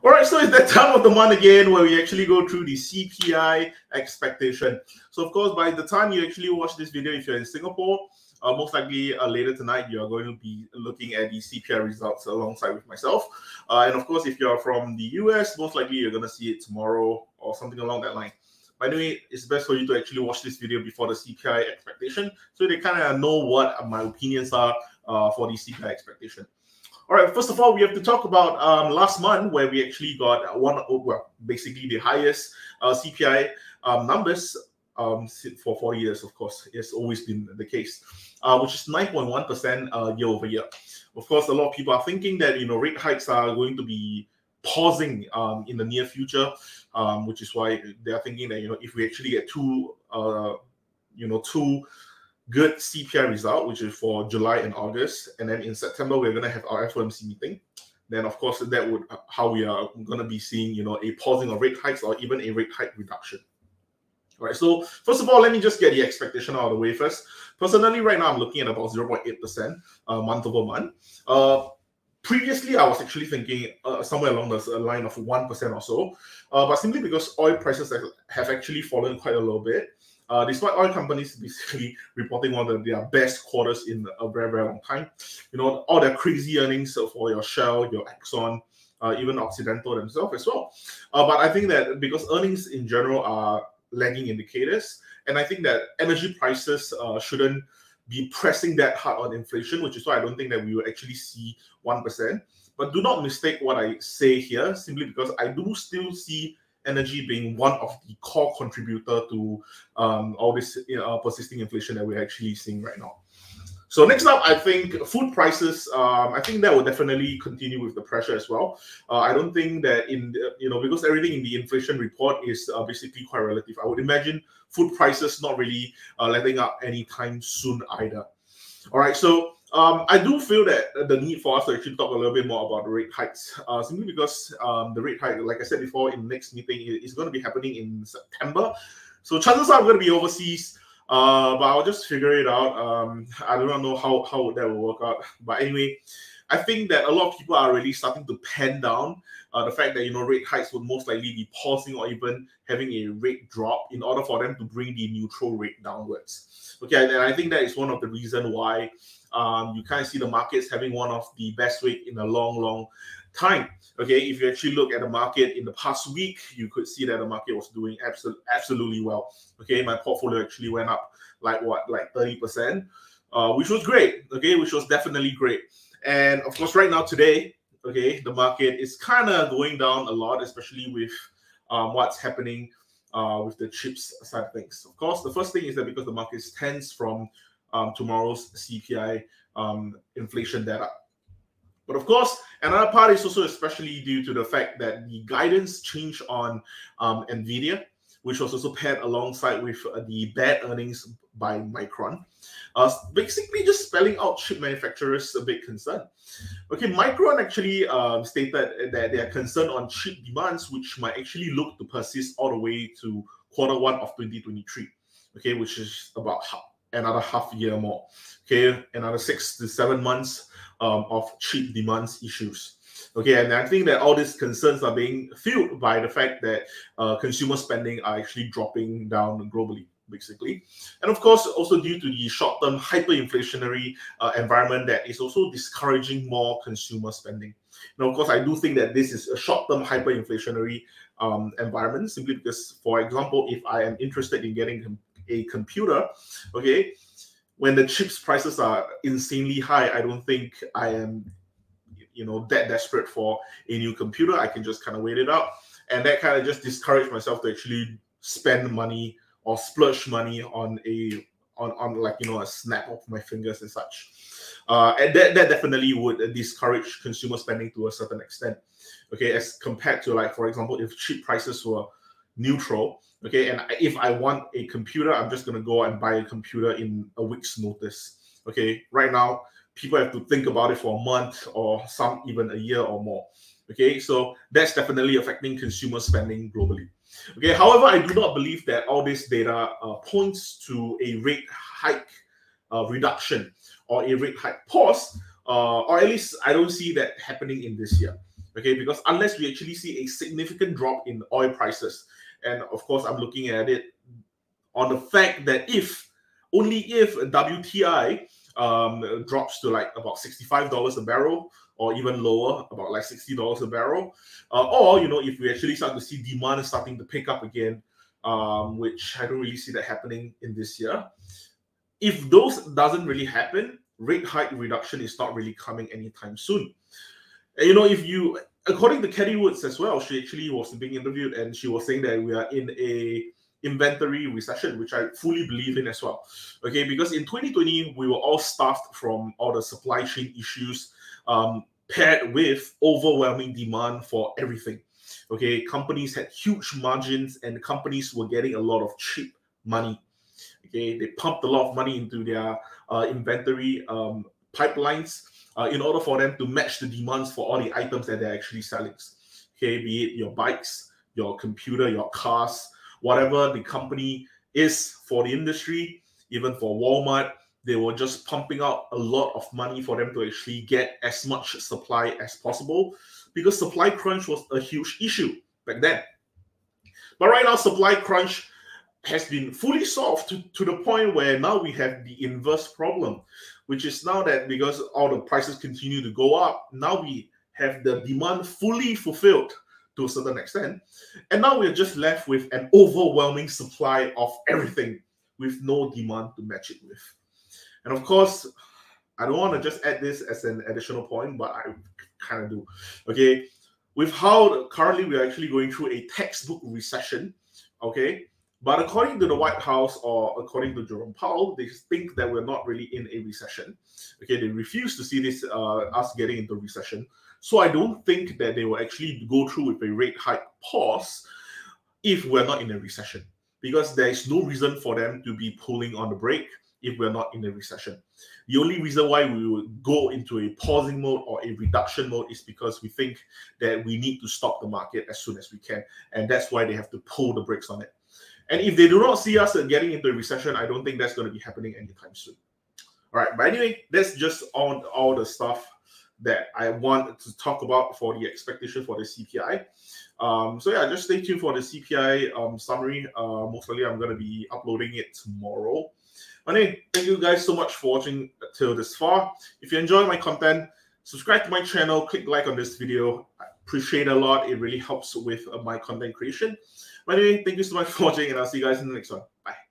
All right, so it's that time of the month again where we actually go through the CPI expectation. So, of course, by the time you actually watch this video, if you're in Singapore, most likely later tonight, you are going to be looking at the CPI results alongside with myself. And of course, if you're from the US, most likely you're going to see it tomorrow or something along that line. By the way, it's best for you to actually watch this video before the CPI expectation so they kind of know what my opinions are for the CPI expectation. All right, first of all, we have to talk about last month where we actually got basically the highest CPI numbers for 40 years, of course. It's always been the case, which is 9.1% year over year. Of course, a lot of people are thinking that, rate hikes are going to be pausing in the near future, which is why they are thinking that, if we actually get two good CPI result, which is for July and August, and then in September we're going to have our FOMC meeting. Then of course that would how we are going to be seeing a pausing of rate hikes or even a rate hike reduction. All right. So first of all, let me just get the expectation out of the way first. Personally, right now I'm looking at about 0.8% month over month. Previously, I was actually thinking somewhere along the line of 1% or so, but simply because oil prices have actually fallen quite a little bit. Despite oil companies basically reporting one of their best quarters in a very, very long time, all their crazy earnings for your Shell, your Exxon, even Occidental themselves as well. But I think that because earnings in general are lagging indicators, and I think that energy prices shouldn't be pressing that hard on inflation, which is why I don't think that we will actually see 1%. But do not mistake what I say here, simply because I do still see energy being one of the core contributor to all this persisting inflation that we're actually seeing right now. So next up, I think food prices. I think that will definitely continue with the pressure as well. I don't think that because everything in the inflation report is basically quite relative. I would imagine food prices not really letting up anytime soon either. All right, so I do feel that the need for us to actually talk a little bit more about the rate hikes, simply because the rate hike, like I said before, in the next meeting is going to be happening in September. So chances are I'm going to be overseas, but I'll just figure it out. I do not know how that will work out. But anyway, I think that a lot of people are really starting to pen down the fact that rate hikes would most likely be pausing or even having a rate drop in order for them to bring the neutral rate downwards. Okay, and I think that is one of the reasons why you kind of see the markets having one of the best week in a long, long time. Okay, if you actually look at the market in the past week, you could see that the market was doing absolutely well. Okay, my portfolio actually went up like 30%, which was great. Okay, which was definitely great. And of course, right now today, okay, the market is kind of going down a lot, especially with what's happening with the chips side of things. Of course, the first thing is that because the market is tense from tomorrow's CPI inflation data. But of course, another part is also especially due to the fact that the guidance changed on NVIDIA, which was also paired alongside with the bad earnings by Micron. Basically just spelling out chip manufacturers a big concern. Okay, Micron actually stated that they are concerned on chip demands, which might actually look to persist all the way to Q1 of 2023. Okay, which is about another half year more. Okay, another 6 to 7 months of chip demands issues. Okay, and I think that all these concerns are being fueled by the fact that consumer spending are actually dropping down globally, basically. And of course, also due to the short-term hyperinflationary environment that is also discouraging more consumer spending. Now, of course, I do think that this is a short-term hyperinflationary environment, simply because, for example, if I am interested in getting a computer, okay, when the chips prices are insanely high, I don't think I am that desperate for a new computer. I can just kind of wait it out, and that kind of just discourage myself to actually spend money or splurge money on a snap of my fingers and such. And that definitely would discourage consumer spending to a certain extent. Okay, as compared to, like, for example, if chip prices were neutral, okay, and if I want a computer, I'm just going to go and buy a computer in a week's notice. Okay, right now, people have to think about it for a month or some even a year or more. Okay, so that's definitely affecting consumer spending globally. Okay, however, I do not believe that all this data points to a rate hike reduction or a rate hike pause, or at least I don't see that happening in this year. Okay, because unless we actually see a significant drop in oil prices, and of course I'm looking at it on the fact that only if WTI drops to like about $65 a barrel, or even lower, about like $60 a barrel, or if we actually start to see demand starting to pick up again, which I don't really see that happening in this year. If those doesn't really happen, rate hike reduction is not really coming anytime soon. And according to Katie Woods as well, she actually was being interviewed and she was saying that we are in a inventory recession, which I fully believe in as well. Okay, because in 2020, we were all starved from all the supply chain issues, paired with overwhelming demand for everything. Okay, companies had huge margins and companies were getting a lot of cheap money. Okay, they pumped a lot of money into their inventory pipelines in order for them to match the demands for all the items that they're actually selling. Okay, be it your bikes, your computer, your cars, whatever the company is for the industry, even for Walmart, they were just pumping out a lot of money for them to actually get as much supply as possible, because supply crunch was a huge issue back then. But right now, supply crunch has been fully solved to the point where now we have the inverse problem, which is now that because all the prices continue to go up, now we have the demand fully fulfilled to a certain extent, and now we're just left with an overwhelming supply of everything with no demand to match it with. And of course, I don't want to just add this as an additional point, but I kind of do. Okay, with how currently we're actually going through a textbook recession, okay, but according to the White House, or according to Jerome Powell, they think that we're not really in a recession. Okay, they refuse to see this us getting into recession. So I don't think that they will actually go through with a rate hike pause if we're not in a recession, because there is no reason for them to be pulling on the brake if we're not in a recession. The only reason why we would go into a pausing mode or a reduction mode is because we think that we need to stop the market as soon as we can, and that's why they have to pull the brakes on it. And if they do not see us getting into a recession, I don't think that's going to be happening anytime soon. All right, but anyway, that's just on all the stuff that I want to talk about for the expectation for the CPI. So yeah, just stay tuned for the CPI summary. Most likely I'm going to be uploading it tomorrow. Anyway, thank you guys so much for watching till this far. If you enjoy my content, subscribe to my channel, click like on this video. I appreciate it a lot. It really helps with my content creation. But anyway, thank you so much for watching, and I'll see you guys in the next one. Bye.